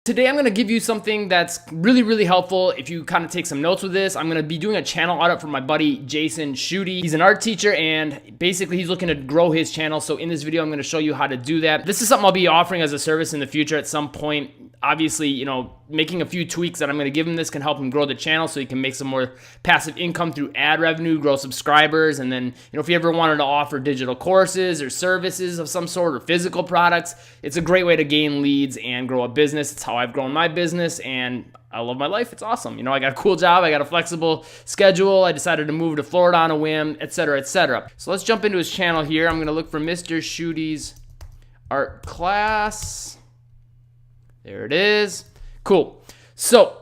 Today I'm going to give you something that's really helpful. If you kind of take some notes with this, I'm going to be doing a channel audit for my buddy Jason Schutte. He's an art teacher and basically he's looking to grow his channel. So in this video, I'm going to show you how to do that. This is something I'll be offering as a service in the future at some point. Obviously, you know, making a few tweaks that I'm going to give him this can help him grow the channel so he can make some more passive income through ad revenue, grow subscribers, and then, you know, if you ever wanted to offer digital courses or services of some sort or physical products, it's a great way to gain leads and grow a business. It's how I've grown my business and I love my life. It's awesome. You know, I got a cool job. I got a flexible schedule. I decided to move to Florida on a whim, etc., etc. So let's jump into his channel here. I'm going to look for Mr. Schutte's art class. There it is. Cool. So,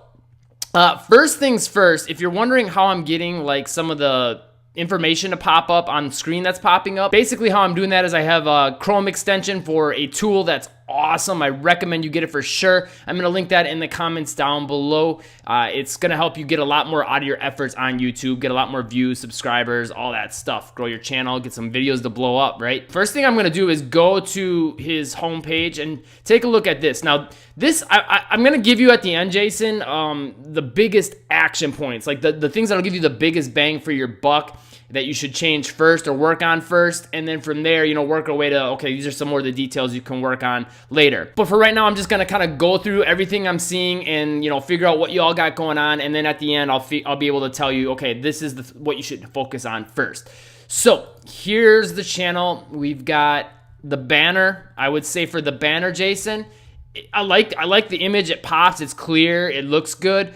first things first, if you're wondering how I'm getting like some of the information to pop up on screen that's popping up, basically how I'm doing that is I have a Chrome extension for a tool that's awesome. I recommend you get it for sure. I'm going to link that in the comments down below. It's going to help you get a lot more out of your efforts on YouTube, get a lot more views, subscribers, all that stuff, grow your channel, get some videos to blow up, right? First thing I'm going to do is go to his homepage and take a look at this. Now, this, I'm going to give you at the end, Jason, the biggest action points, like the things that'll give you the biggest bang for your buck that you should change first or work on first. And then from there, you know, work our way to, okay, these are some more of the details you can work on later. But for right now, I'm just going to kind of go through everything I'm seeing and, you know, figure out what you all got going on. And then at the end, I'll be able to tell you, okay, this is what you should focus on first. So here's the channel. We've got the banner. I would say for the banner, Jason, I like the image. It pops. It's clear. It looks good.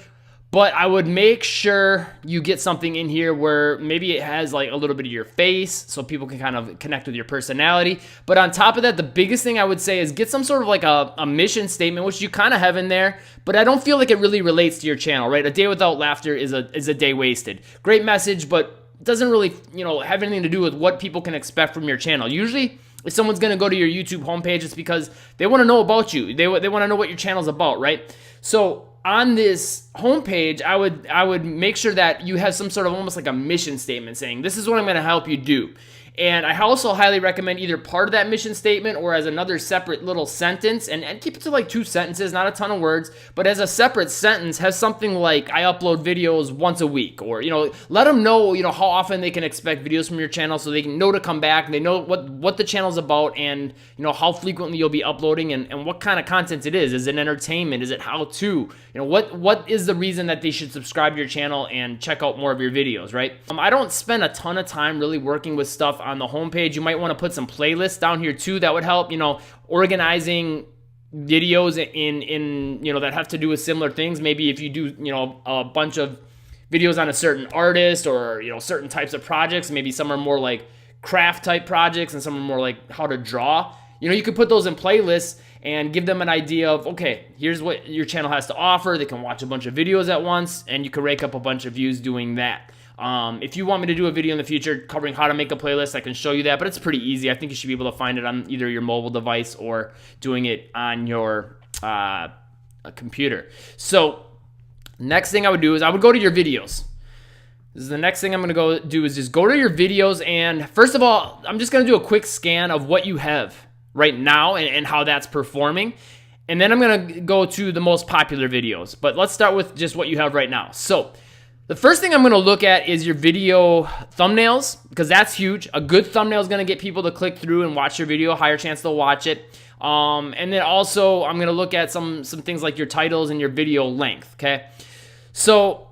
But I would make sure you get something in here where maybe it has like a little bit of your face so people can kind of connect with your personality. But on top of that, the biggest thing I would say is get some sort of like a mission statement, which you kind of have in there, but I don't feel like it really relates to your channel, right? A day without laughter is a day wasted. Great message, but it doesn't really, you know, have anything to do with what people can expect from your channel. Usually, if someone's going to go to your YouTube homepage, it's because they want to know about you. They want to know what your channel's about, right? So on this homepage, I would make sure that you have some sort of almost like a mission statement saying, this is what I'm going to help you do. And I also highly recommend either part of that mission statement or as another separate little sentence, and keep it to like 2 sentences, not a ton of words, but as a separate sentence, have something like, I upload videos once a week, or, you know, let them know, you know, how often they can expect videos from your channel so they can know to come back, and they know what the channel's about, and, you know, how frequently you'll be uploading, and what kind of content it is. Is it entertainment? Is it how to? You know, what is the reason that they should subscribe to your channel and check out more of your videos, right? I don't spend a ton of time really working with stuff on the homepage. You might want to put some playlists down here too. That would help, you know, organizing videos in you know, that have to do with similar things. Maybe if you do, you know, a bunch of videos on a certain artist or, you know, certain types of projects, maybe some are more like craft type projects and some are more like how to draw. You know, you could put those in playlists and give them an idea of, okay, here's what your channel has to offer. They can watch a bunch of videos at once and you can rake up a bunch of views doing that. If you want me to do a video in the future covering how to make a playlist, I can show you that, but it's pretty easy. I think you should be able to find it on either your mobile device or doing it on your a computer. So next thing I would do is I would go to your videos. This is the next thing I'm going to go do is just go to your videos, and first of all, I'm just going to do a quick scan of what you have right now and how that's performing. And then I'm going to go to the most popular videos, but let's start with just what you have right now. So the first thing I'm going to look at is your video thumbnails, because that's huge. A good thumbnail is going to get people to click through and watch your video, higher chance they'll watch it. And then also I'm going to look at some things like your titles and your video length, okay? So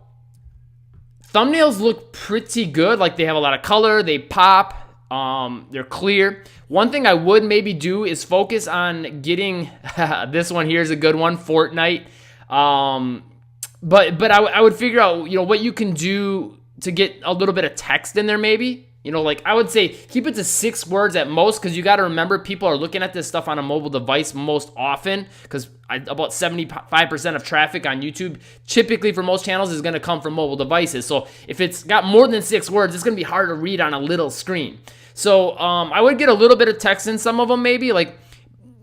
thumbnails look pretty good, like they have a lot of color, they pop, they're clear. One thing I would maybe do is focus on getting, this one here is a good one, Fortnite. But I would figure out, you know, what you can do to get a little bit of text in there maybe. You know, like I would say keep it to 6 words at most, because you got to remember people are looking at this stuff on a mobile device most often, because about 75% of traffic on YouTube typically for most channels is going to come from mobile devices. So if it's got more than 6 words, it's going to be hard to read on a little screen. So I would get a little bit of text in some of them, maybe like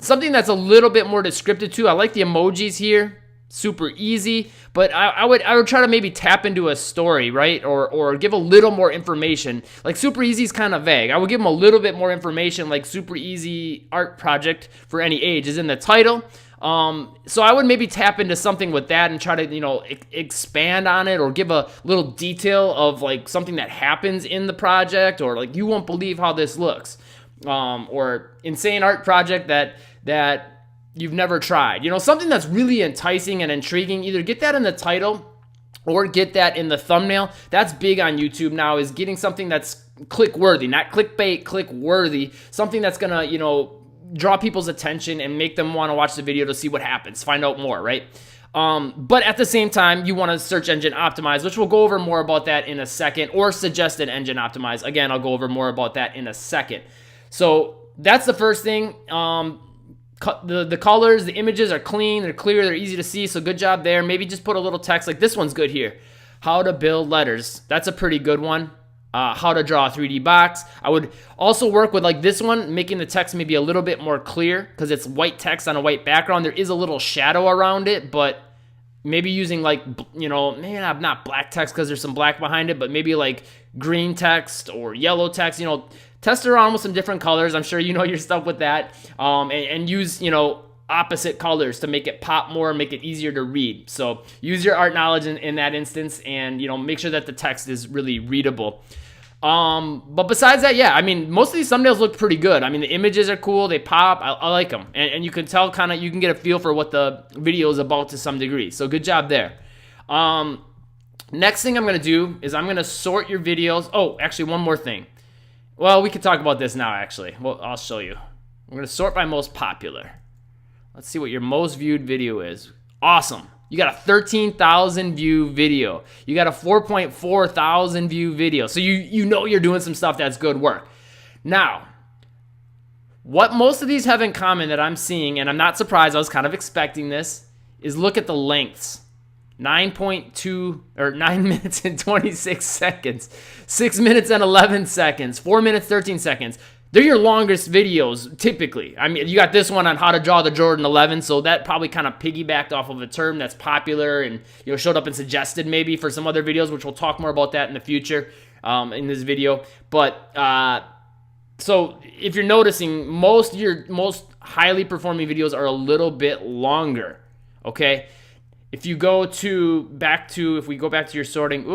something that's a little bit more descriptive too. I like the emojis here. Super easy, but I would try to maybe tap into a story, right? Or give a little more information. Like super easy is kind of vague. I would give them a little bit more information, like super easy art project for any age is in the title. So I would maybe tap into something with that and try to, expand on it or give a little detail of like something that happens in the project, or like, you won't believe how this looks, or insane art project that you've never tried. Something that's really enticing and intriguing. Either get that in the title or get that in the thumbnail. That's big on YouTube now, is getting something that's click worthy, not clickbait, click worthy, something that's gonna, draw people's attention and make them want to watch the video to see what happens, find out more, right? But at the same time, you want to search engine optimize, which we'll go over more about that in a second, or suggested engine optimize. Again, I'll go over more about that in a second. So that's the first thing. The colors, the images are clean, they're clear, they're easy to see, so good job there. Maybe just put a little text, like this one's good here. How to build letters. That's a pretty good one. How to draw a 3D box. I would also work with like this one, making the text maybe a little bit more clear, because it's white text on a white background. There is a little shadow around it, but maybe using like, maybe not black text because there's some black behind it, but maybe like green text or yellow text. Test around with some different colors. I'm sure you know your stuff with that. And use, opposite colors to make it pop more and make it easier to read. So use your art knowledge in that instance, and, make sure that the text is really readable. But besides that, yeah, most of these thumbnails look pretty good. The images are cool. They pop. I like them. And you can tell you can get a feel for what the video is about to some degree. So good job there. Next thing I'm going to do is I'm going to sort your videos. Oh, actually one more thing. Well, we could talk about this now, actually. Well, I'll show you. We're going to sort by most popular. Let's see what your most viewed video is. Awesome. You got a 13,000 view video. You got a 4.4 thousand view video. So you know you're doing some stuff that's good work. Now, what most of these have in common that I'm seeing, and I'm not surprised, I was kind of expecting this, is look at the lengths. 9.2 or 9 minutes and 26 seconds, 6 minutes and 11 seconds, 4 minutes, 13 seconds. They're your longest videos, typically. You got this one on how to draw the Jordan 11, so that probably kind of piggybacked off of a term that's popular and showed up and suggested maybe for some other videos, which we'll talk more about that in the future in this video. But so if you're noticing, most of your most highly performing videos are a little bit longer, okay? If you go if we go back to your sorting,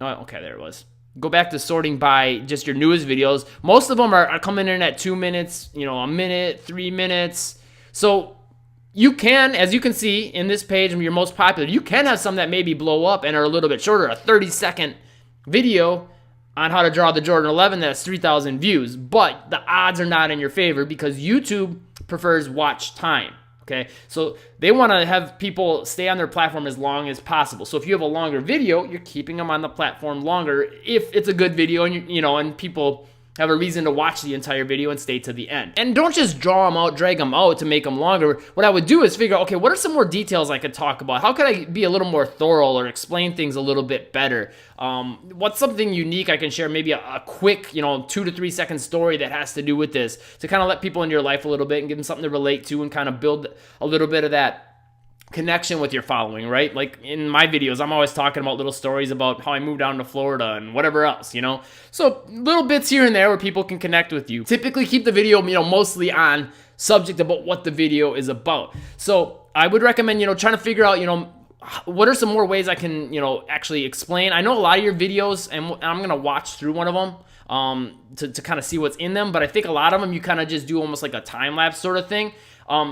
okay, there it was. Go back to sorting by just your newest videos. Most of them are coming in at 2 minutes, a minute, 3 minutes. So you can, as you can see in this page, your most popular, you can have some that maybe blow up and are a little bit shorter. A 30-second video on how to draw the Jordan 11 that's 3,000 views. But the odds are not in your favor because YouTube prefers watch time. Okay, so they want to have people stay on their platform as long as possible. So if you have a longer video, you're keeping them on the platform longer if it's a good video and and people have a reason to watch the entire video and stay to the end. And don't just draw them out, drag them out to make them longer. What I would do is figure, okay, what are some more details I could talk about? How could I be a little more thorough or explain things a little bit better? What's something unique I can share? Maybe a quick, 2 to 3 second story that has to do with this to kind of let people into your life a little bit and give them something to relate to and kind of build a little bit of that connection with your following, right? Like in my videos, I'm always talking about little stories about how I moved down to Florida and whatever else, So little bits here and there where people can connect with you. Typically keep the video, mostly on subject about what the video is about. So I would recommend, trying to figure out, what are some more ways I can, actually explain. I know a lot of your videos, and I'm going to watch through one of them to kind of see what's in them, but I think a lot of them you kind of just do almost like a time-lapse sort of thing.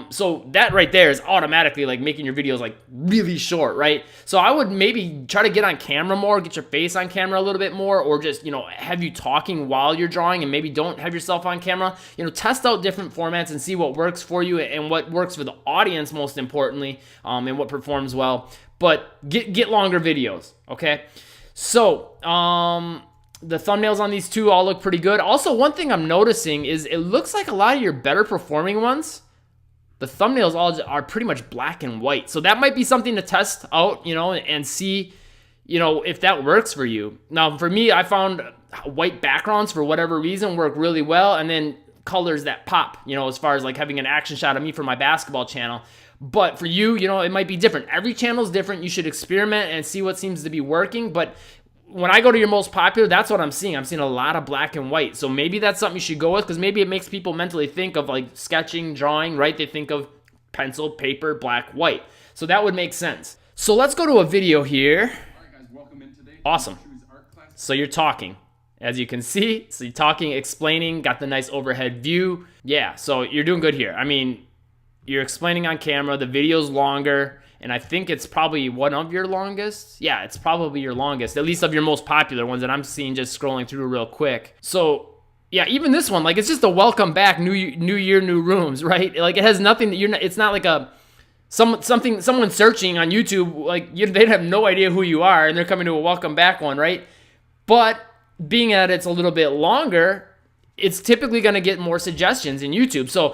So that right there is automatically like making your videos like really short, right? So I would maybe try to get on camera more, get your face on camera a little bit more, or just, have you talking while you're drawing and maybe don't have yourself on camera. Test out different formats and see what works for you and what works for the audience most importantly, and what performs well. But get longer videos, okay? So, the thumbnails on these two all look pretty good. Also, one thing I'm noticing is it looks like a lot of your better performing ones, the thumbnails all are pretty much black and white. So that might be something to test out, and see, if that works for you. Now, for me, I found white backgrounds for whatever reason work really well, and then colors that pop, as far as like having an action shot of me for my basketball channel. But for you, it might be different. Every channel is different. You should experiment and see what seems to be working. But when I go to your most popular, that's what I'm seeing. I'm seeing a lot of black and white. So maybe that's something you should go with, because maybe it makes people mentally think of like sketching, drawing, right? They think of pencil, paper, black, white. So that would make sense. So let's go to a video here. All right, guys, welcome in today. Awesome. So you're talking, as you can see. So you're talking, explaining, got the nice overhead view. Yeah, so you're doing good here. I mean, you're explaining on camera. The video's longer, and I think it's probably one of your longest. Yeah, it's probably your longest, at least of your most popular ones that I'm seeing just scrolling through real quick. So yeah, even this one, like, it's just a welcome back, new year, new rooms, right? Like, it has nothing that you're not, it's not like a someone searching on YouTube, like, they have no idea who you are, and they're coming to a welcome back one, right? But being that it's a little bit longer, it's typically going to get more suggestions in YouTube. So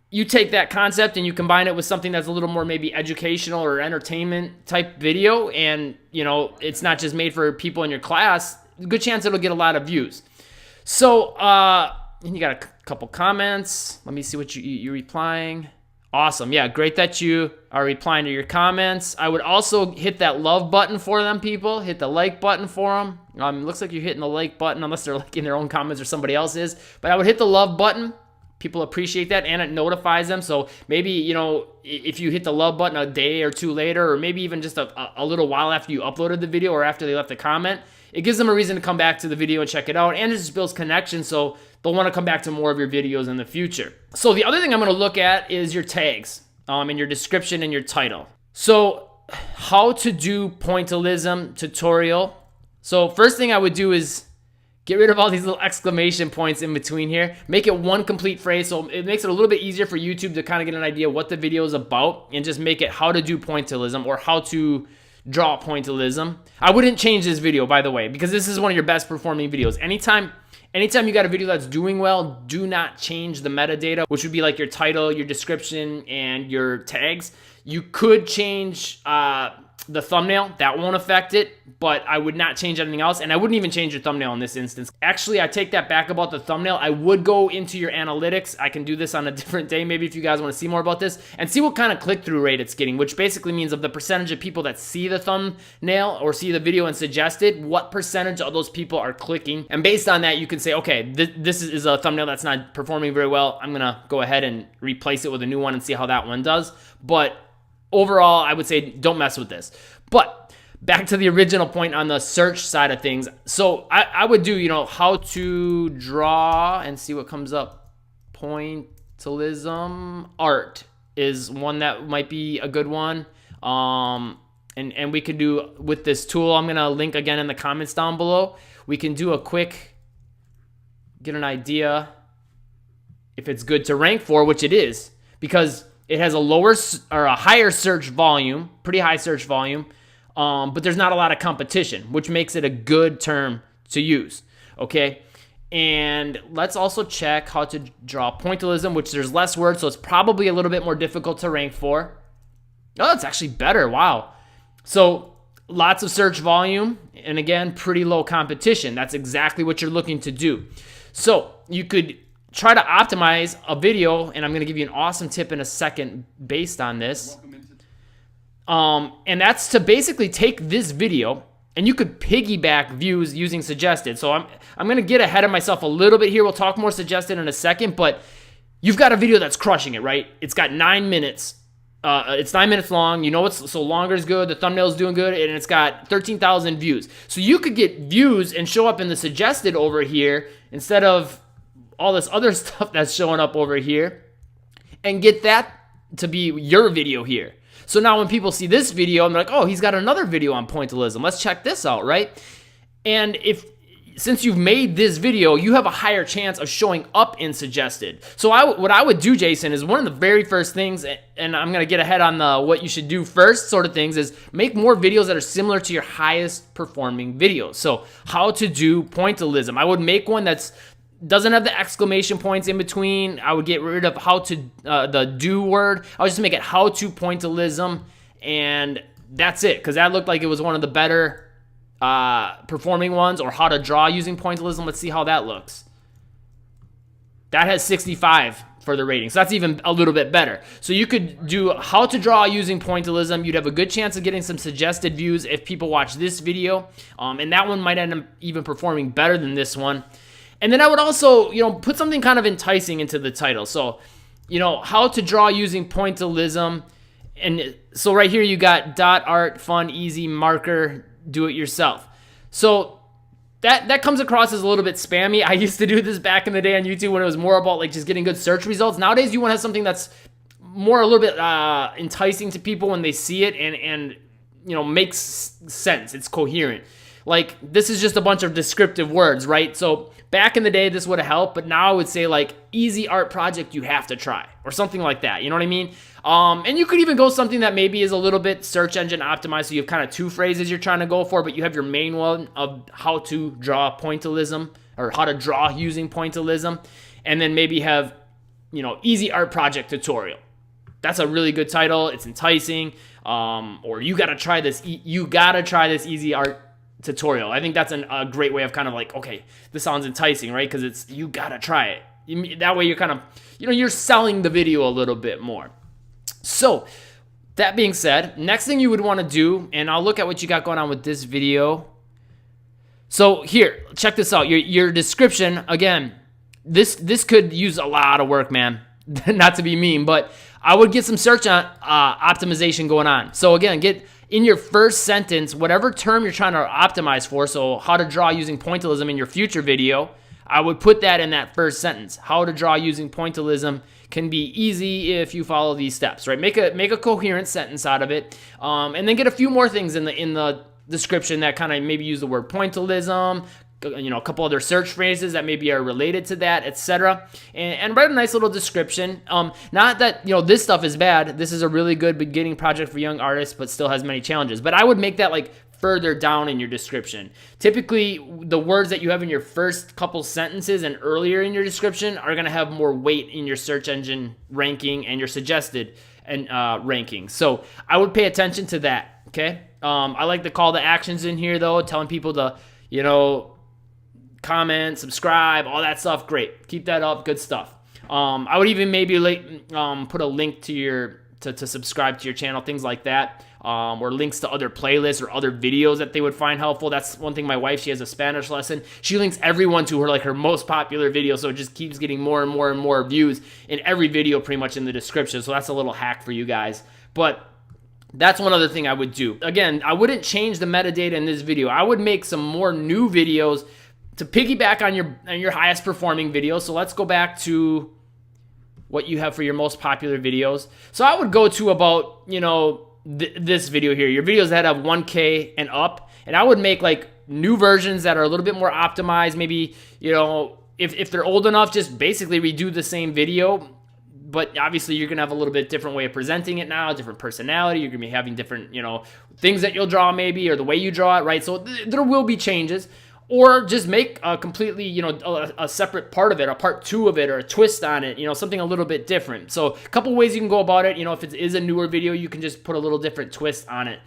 you take that concept and you combine it with something that's a little more maybe educational or entertainment type video, and it's not just made for people in your class, good chance it'll get a lot of views. So and you got a couple comments. Let me see what you're replying. Awesome. Yeah, great that you are replying to your comments. I would also hit that love button for them, people. Hit the like button for them. Looks like you're hitting the like button unless they're liking their own comments or somebody else is. But I would hit the love button. People appreciate that, and it notifies them. So maybe, if you hit the love button a day or two later, or maybe even just a little while after you uploaded the video or after they left a comment, it gives them a reason to come back to the video and check it out, and it just builds connection, so they'll want to come back to more of your videos in the future. So the other thing I'm going to look at is your tags, and your description and your title. So how to do pointillism tutorial. So first thing I would do is get rid of all these little exclamation points in between here. Make it one complete phrase, so it makes it a little bit easier for YouTube to kind of get an idea what the video is about, and just make it how to do pointillism or how to draw pointillism. I wouldn't change this video, by the way, because this is one of your best performing videos. Anytime you got a video that's doing well, do not change the metadata, which would be like your title, your description, and your tags. You could change the thumbnail. That won't affect it, but I would not change anything else, and I wouldn't even change your thumbnail in this instance. Actually, I take that back about the thumbnail. I would go into your analytics. I can do this on a different day, maybe, if you guys want to see more about this, and see what kind of click-through rate it's getting, which basically means of the percentage of people that see the thumbnail or see the video and suggest it, what percentage of those people are clicking. And based on that, you can say, okay, this is a thumbnail that's not performing very well. I'm going to go ahead and replace it with a new one and see how that one does. But overall, I would say don't mess with this. But back to the original point on the search side of things. So I would do, how to draw and see what comes up. Pointillism art is one that might be a good one. And we could do with this tool, I'm going to link again in the comments down below. We can do a quick, get an idea if it's good to rank for, which it is, because it has a higher search volume, pretty high search volume, but there's not a lot of competition, which makes it a good term to use, okay? And let's also check how to draw pointillism, which there's less words, so it's probably a little bit more difficult to rank for. Oh, it's actually better, wow. So lots of search volume, and again, pretty low competition. That's exactly what you're looking to do. So you could try to optimize a video, and I'm going to give you an awesome tip in a second based on this. And that's to basically take this video, and you could piggyback views using suggested. So I'm going to get ahead of myself a little bit here. We'll talk more suggested in a second, but you've got a video that's crushing it, right? It's got 9 minutes. It's 9 minutes long. So longer is good. The thumbnail's doing good, and it's got 13,000 views. So you could get views and show up in the suggested over here instead of all this other stuff that's showing up over here, and get that to be your video here. So now when people see this video, I'm like, oh, he's got another video on pointillism. Let's check this out, right? And since you've made this video, you have a higher chance of showing up in suggested. So what I would do, Jason, is one of the very first things, and I'm going to get ahead on the what you should do first sort of things, is make more videos that are similar to your highest performing videos. So how to do pointillism. I would make one that's doesn't have the exclamation points in between. I would get rid of how to, the do word. I would just make it how to pointillism, and that's it, because that looked like it was one of the better performing ones, or how to draw using pointillism. Let's see how that looks. That has 65 for the rating, so that's even a little bit better. So you could do how to draw using pointillism. You'd have a good chance of getting some suggested views if people watch this video, and that one might end up even performing better than this one. And then I would also, put something kind of enticing into the title. So you know, how to draw using pointillism. And so right here you got dot art, fun, easy, marker, do it yourself. So that comes across as a little bit spammy. I used to do this back in the day on YouTube when it was more about like just getting good search results. Nowadays you want to have something that's more a little bit enticing to people when they see it and you know, makes sense. It's coherent. Like, this is just a bunch of descriptive words, right? So back in the day, this would have helped, but now I would say like easy art project you have to try or something like that. You know what I mean? And you could even go something that maybe is a little bit search engine optimized. So you have kind of two phrases you're trying to go for, but you have your main one of how to draw pointillism or how to draw using pointillism. And then maybe have, you know, easy art project tutorial. That's a really good title. It's enticing. Or you gotta try this easy art tutorial. I think that's a great way of kind of like, okay, this sounds enticing, right? Because it's, you gotta try it. That way you're kind of, you know, you're selling the video a little bit more. So that being said, next thing you would want to do, and I'll look at what you got going on with this video. So here, check this out. Your description, again, this could use a lot of work, man. Not to be mean, but I would get some search optimization going on. So again, get in your first sentence, whatever term you're trying to optimize for, so how to draw using pointillism in your future video, I would put that in that first sentence. How to draw using pointillism can be easy if you follow these steps, right? Make a coherent sentence out of it, and then get a few more things in the description that kind of maybe use the word pointillism, you know, a couple other search phrases that maybe are related to that, etc. And write a nice little description. Not that, you know, this stuff is bad. This is a really good beginning project for young artists, but still has many challenges. But I would make that like further down in your description. Typically, the words that you have in your first couple sentences and earlier in your description are going to have more weight in your search engine ranking and your suggested ranking. So I would pay attention to that, okay? I like the call to actions in here, though, telling people to, you know, comment, subscribe, all that stuff. Great. Keep that up. Good stuff. I would even maybe put a link to to subscribe to your channel, things like that. Or links to other playlists or other videos that they would find helpful. That's one thing. My wife, she has a Spanish lesson. She links everyone to her most popular video, so it just keeps getting more and more and more views in every video pretty much in the description. So that's a little hack for you guys. But that's one other thing I would do. Again, I wouldn't change the metadata in this video. I would make some more new videos to piggyback on your highest performing videos. So let's go back to what you have for your most popular videos. So I would go to about, you know, this video here, your videos that have 1K and up, and I would make like new versions that are a little bit more optimized. Maybe, you know, if they're old enough, just basically redo the same video, but obviously you're gonna have a little bit different way of presenting it now, different personality. You're gonna be having different, you know, things that you'll draw maybe, or the way you draw it, right? So there will be changes. Or just make a completely, you know, a separate part of it, a part 2 of it, or a twist on it, you know, something a little bit different. So a couple ways you can go about it. You know, if it is a newer video, you can just put a little different twist on it.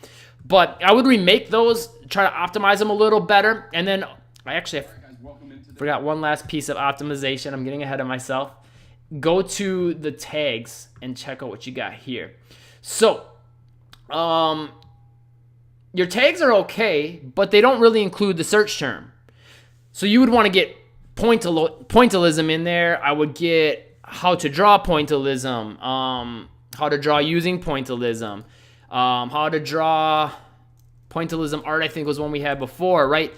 But I would remake those, try to optimize them a little better. And then I actually forgot one last piece of optimization. I'm getting ahead of myself. Go to the tags and check out what you got here. So, your tags are okay, but they don't really include the search term. So you would want to get pointillism in there. I would get how to draw pointillism, how to draw using pointillism, how to draw pointillism art, I think was one we had before, right?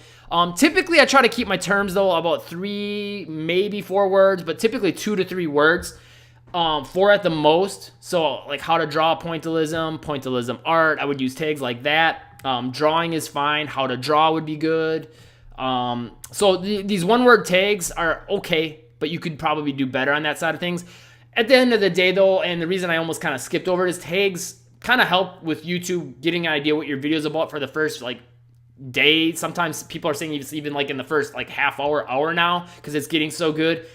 Typically, I try to keep my terms, though, about 3, maybe 4 words, but typically 2 to 3 words. 4 at the most. So like how to draw pointillism art, I would use tags like that. Drawing is fine. How to draw would be good. So these one-word tags are okay, but you could probably do better on that side of things. At the end of the day, though, and the reason I almost kind of skipped over it is tags kind of help with YouTube getting an idea what your video is about for the first like day. Sometimes people are saying it's even like in the first like half hour now because it's getting so good.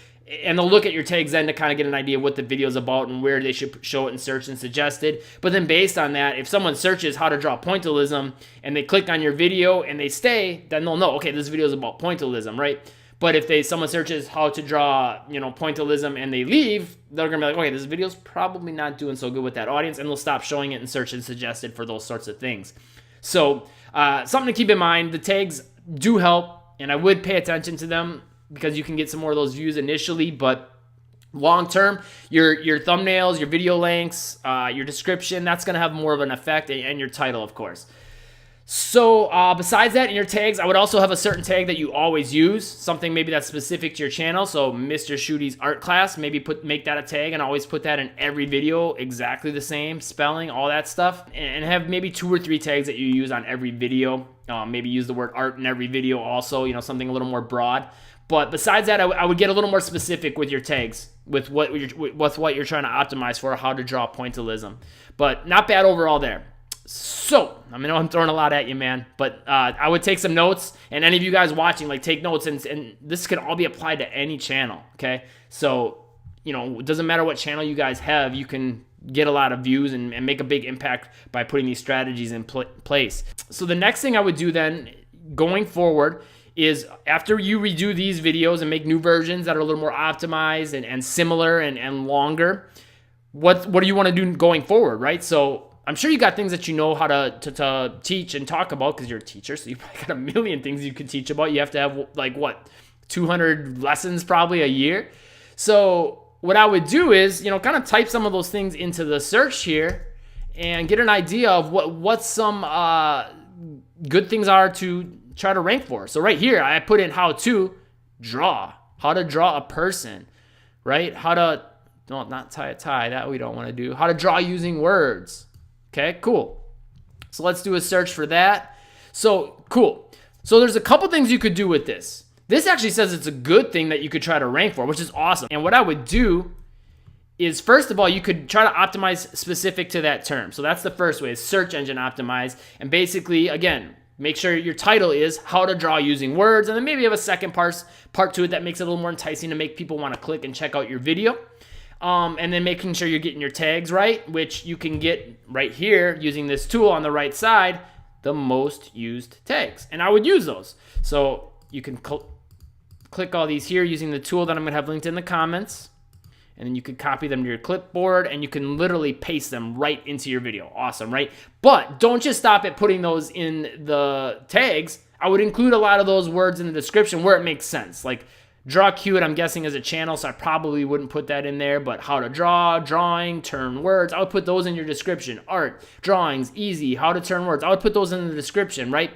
And they'll look at your tags then to kind of get an idea what the video is about and where they should show it in search and suggested. But then based on that, if someone searches how to draw pointillism and they click on your video and they stay, then they'll know, okay, this video is about pointillism, right? But if someone searches how to draw, you know, pointillism and they leave, they're going to be like, okay, this video's probably not doing so good with that audience, and they'll stop showing it in search and suggested for those sorts of things. So something to keep in mind, the tags do help, and I would pay attention to them, because you can get some more of those views initially, but Long term, your thumbnails, your video lengths, your description, that's going to have more of an effect, and your title, of course. So besides that, in your tags, I would also have a certain tag that you always use, something maybe that's specific to your channel. So Mr. Shooty's art class, maybe make that a tag and always put that in every video, exactly the same, spelling, all that stuff. And have maybe 2 or 3 tags that you use on every video. Maybe use the word art in every video also, you know, something a little more broad. But besides that, I would get a little more specific with your tags, with what you're trying to optimize for, how to draw pointillism. But not bad overall there. So, I know I'm throwing a lot at you, man, but I would take some notes, and any of you guys watching, like, take notes, and this can all be applied to any channel, okay? So, you know, it doesn't matter what channel you guys have, you can get a lot of views and make a big impact by putting these strategies in place. So the next thing I would do then, going forward, is after you redo these videos and make new versions that are a little more optimized and similar and longer, what do you want to do going forward, right? So I'm sure you got things that you know how to teach and talk about because you're a teacher, so you probably got a million things you could teach about. You have to have, like, what, 200 lessons probably a year. So what I would do is, you know, kind of type some of those things into the search here and get an idea of what some good things are to try to rank for. So right here, I put in how to draw a person, right? Not tie a tie, that we don't want to do. How to draw using words. Okay, cool. So let's do a search for that. So cool. So there's a couple things you could do with this. This actually says it's a good thing that you could try to rank for, which is awesome. And what I would do is, first of all, you could try to optimize specific to that term. So that's the first way, is search engine optimize. And basically, again, make sure your title is how to draw using words, and then maybe you have a second part to it that makes it a little more enticing to make people want to click and check out your video. And then making sure you're getting your tags right, which you can get right here using this tool on the right side, the most used tags. And I would use those. So you can click all these here using the tool that I'm going to have linked in the comments. And then you can copy them to your clipboard, and you can literally paste them right into your video. Awesome, right? But don't just stop at putting those in the tags. I would include a lot of those words in the description where it makes sense. Like, draw cute, I'm guessing, is a channel, so I probably wouldn't put that in there. But how to draw, drawing, turn words, I would put those in your description. Art, drawings, easy, how to turn words, I would put those in the description, right?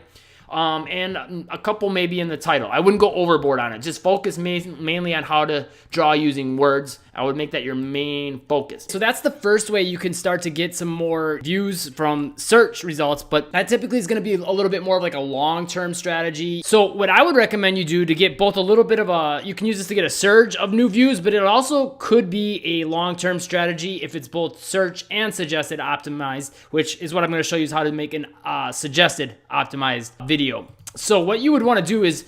And a couple maybe in the title. I wouldn't go overboard on it. Just focus mainly on how to draw using words. I would make that your main focus. So that's the first way you can start to get some more views from search results, but that typically is going to be a little bit more of like a long-term strategy. So what I would recommend you do to get both a little bit of you can use this to get a surge of new views, but it also could be a long-term strategy if it's both search and suggested optimized, which is what I'm going to show you is how to make an suggested optimized video. So what you would want to do is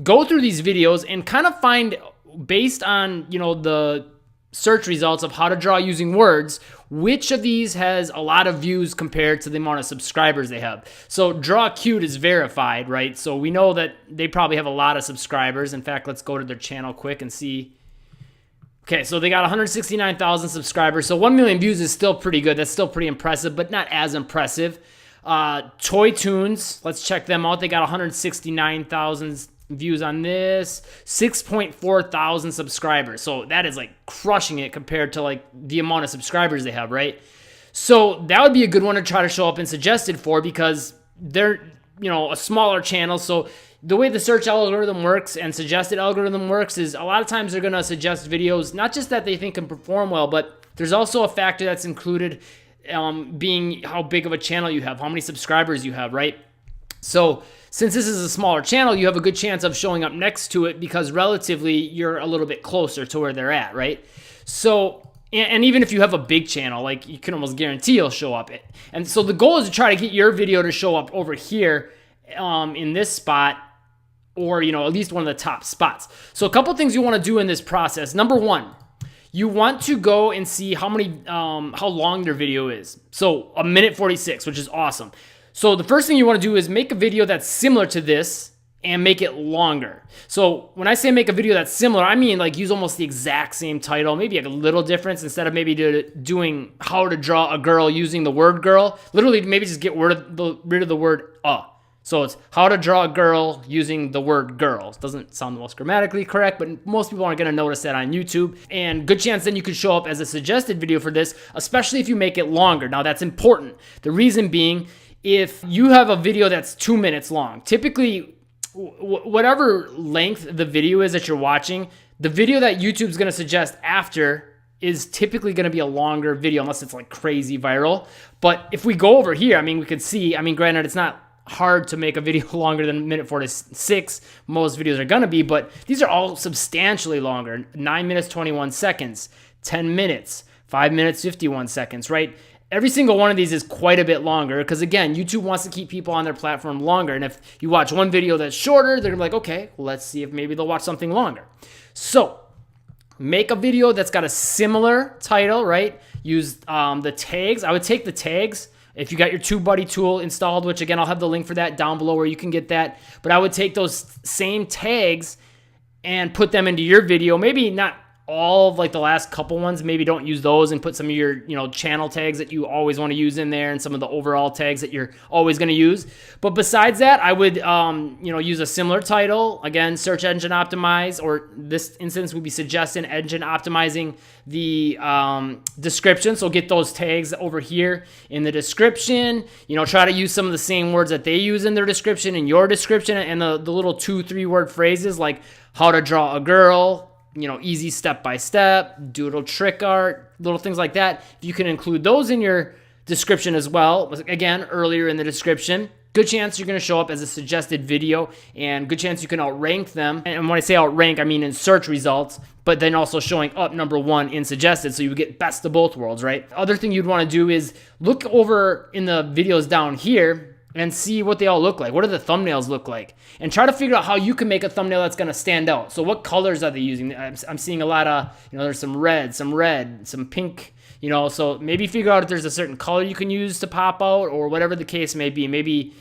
go through these videos and kind of find, based on, you know, the search results of how to draw using words, which of these has a lot of views compared to the amount of subscribers they have. So Draw Cute is verified, right? So we know that they probably have a lot of subscribers. In fact, let's go to their channel quick and see. Okay, so they got 169,000 subscribers. So 1 million views is still pretty good. That's still pretty impressive, but not as impressive. Toy Tunes, let's check them out. They got 169,000 views on this, 6.4 thousand subscribers. So that is like crushing it compared to like the amount of subscribers they have, right? So that would be a good one to try to show up in suggested for, because they're, you know, a smaller channel. So the way the search algorithm works and suggested algorithm works is a lot of times they're going to suggest videos, not just that they think can perform well, but there's also a factor that's included, being how big of a channel you have, how many subscribers you have, right? So since this is a smaller channel, you have a good chance of showing up next to it because relatively you're a little bit closer to where they're at, right? So, and even if you have a big channel, like, you can almost guarantee you'll show up. And so the goal is to try to get your video to show up over here in this spot, or, you know, at least one of the top spots. So a couple things you want to do in this process. Number one, you want to go and see how long their video is. So 1:46, which is awesome. So the first thing you want to do is make a video that's similar to this and make it longer. So when I say make a video that's similar, I mean like use almost the exact same title, maybe like a little difference. Instead of maybe doing how to draw a girl using the word girl, literally maybe just get rid of the word So it's how to draw a girl using the word girl. Doesn't sound the most grammatically correct, but most people aren't going to notice that on YouTube. And good chance then you could show up as a suggested video for this, especially if you make it longer. Now that's important. The reason being, if you have a video that's 2 minutes long, typically whatever length the video is that you're watching, the video that YouTube's going to suggest after is typically going to be a longer video unless it's like crazy viral. But if we go over here, I mean, we could see, I mean, granted, it's not hard to make a video longer than a minute 46. Most videos are going to be, but these are all substantially longer. 9 minutes, 21 seconds, 10 minutes, 5 minutes, 51 seconds, right? Every single one of these is quite a bit longer because, again, YouTube wants to keep people on their platform longer. And if you watch one video that's shorter, they're going to be like, okay, well, let's see if maybe they'll watch something longer. So make a video that's got a similar title, right? Use the tags. I would take the tags. If you got your TubeBuddy tool installed, which again, I'll have the link for that down below where you can get that. But I would take those same tags and put them into your video. Maybe not all of like the last couple ones, maybe don't use those, and put some of your, channel tags that you always want to use in there and some of the overall tags that you're always going to use. But besides that, I would, use a similar title. Again, search engine optimize, or this instance would be suggested engine optimizing the description. So get those tags over here in the description, try to use some of the same words that they use in their description in your description, and the little 2-3 word phrases like how to draw a girl, easy step-by-step, doodle trick art, little things like that. If you can include those in your description as well, again, earlier in the description, good chance you're going to show up as a suggested video, and good chance you can outrank them. And when I say outrank, I mean in search results, but then also showing up #1 in suggested, so you get best of both worlds, right? Other thing you'd want to do is look over in the videos down here and see what they all look like. What do the thumbnails look like? And try to figure out how you can make a thumbnail that's going to stand out. So what colors are they using? I'm seeing a lot of, there's some red, some pink, so maybe figure out if there's a certain color you can use to pop out, or whatever the case may be. Maybe,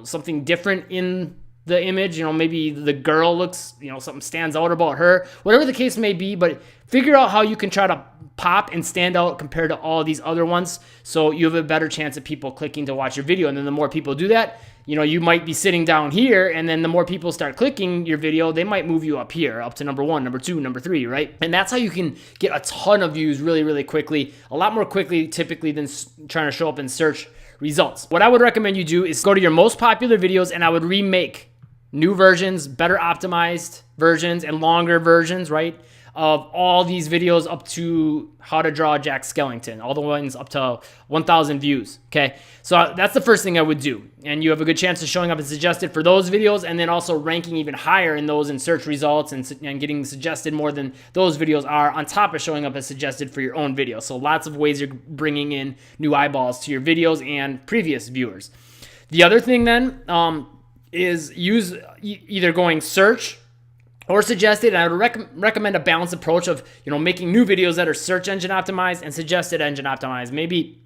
something different in the image, maybe the girl looks, something stands out about her, whatever the case may be. But figure out how you can try to pop and stand out compared to all these other ones, so you have a better chance of people clicking to watch your video. And then the more people do that, you might be sitting down here, and then the more people start clicking your video, they might move you up here, up to #1, #2, #3, right? And that's how you can get a ton of views really, really quickly, a lot more quickly typically than trying to show up in search results. What I would recommend you do is go to your most popular videos, and I would remake new versions, better optimized versions, and longer versions, right, of all these videos up to how to draw Jack Skellington, all the ones up to 1,000 views, okay? So that's the first thing I would do, and you have a good chance of showing up as suggested for those videos, and then also ranking even higher in those in search results, and getting suggested more than those videos are, on top of showing up as suggested for your own video. So lots of ways you're bringing in new eyeballs to your videos and previous viewers. The other thing then is use either going search or suggested. And I would recommend a balanced approach of, making new videos that are search engine optimized and suggested engine optimized. Maybe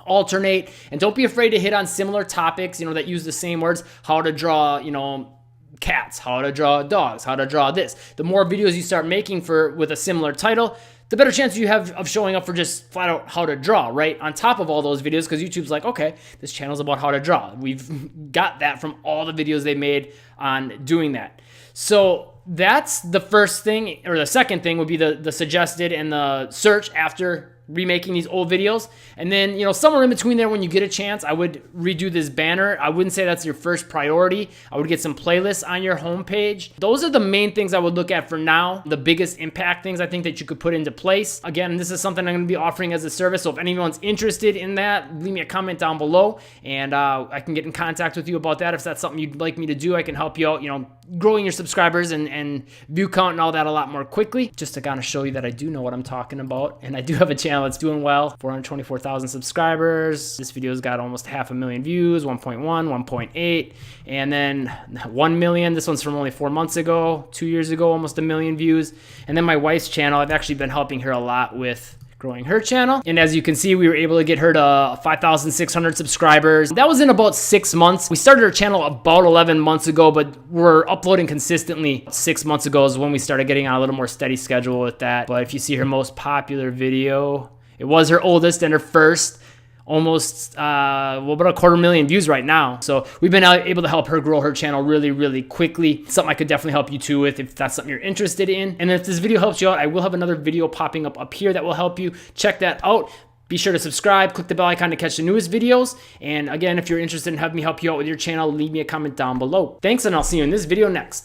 alternate, and don't be afraid to hit on similar topics, that use the same words. How to draw, cats, how to draw dogs, how to draw this. The more videos you start making with a similar title, the better chance you have of showing up for just flat out how to draw, right? On top of all those videos, because YouTube's like, okay, this channel's about how to draw. We've got that from all the videos they made on doing that. So that's the first thing, or the second thing would be the suggested and the search after remaking these old videos. And then, somewhere in between there, when you get a chance, I would redo this banner. I wouldn't say that's your first priority. I would get some playlists on your homepage. Those are the main things I would look at for now. The biggest impact things I think that you could put into place. Again, this is something I'm going to be offering as a service. So if anyone's interested in that, leave me a comment down below, and I can get in contact with you about that. If that's something you'd like me to do, I can help you out, growing your subscribers and view count and all that a lot more quickly. Just to kind of show you that I do know what I'm talking about, and I do have a channel that's doing well. 424,000 subscribers. This video's got almost 500,000 views, 1.1, 1.8, and then 1 million. This one's from only 4 months ago, 2 years ago, almost 1 million views. And then my wife's channel, I've actually been helping her a lot with growing her channel. And as you can see, we were able to get her to 5,600 subscribers. That was in about 6 months. We started her channel about 11 months ago, but we're uploading consistently. 6 months ago is when we started getting on a little more steady schedule with that. But if you see her most popular video, it was her oldest and her first. almost about 250,000 views right now. So we've been able to help her grow her channel really, really quickly. Something I could definitely help you too with if that's something you're interested in. And if this video helps you out, I will have another video popping up here that will help you. Check that out. Be sure to subscribe, click the bell icon to catch the newest videos. And again, if you're interested in having me help you out with your channel, leave me a comment down below. Thanks, and I'll see you in this video next.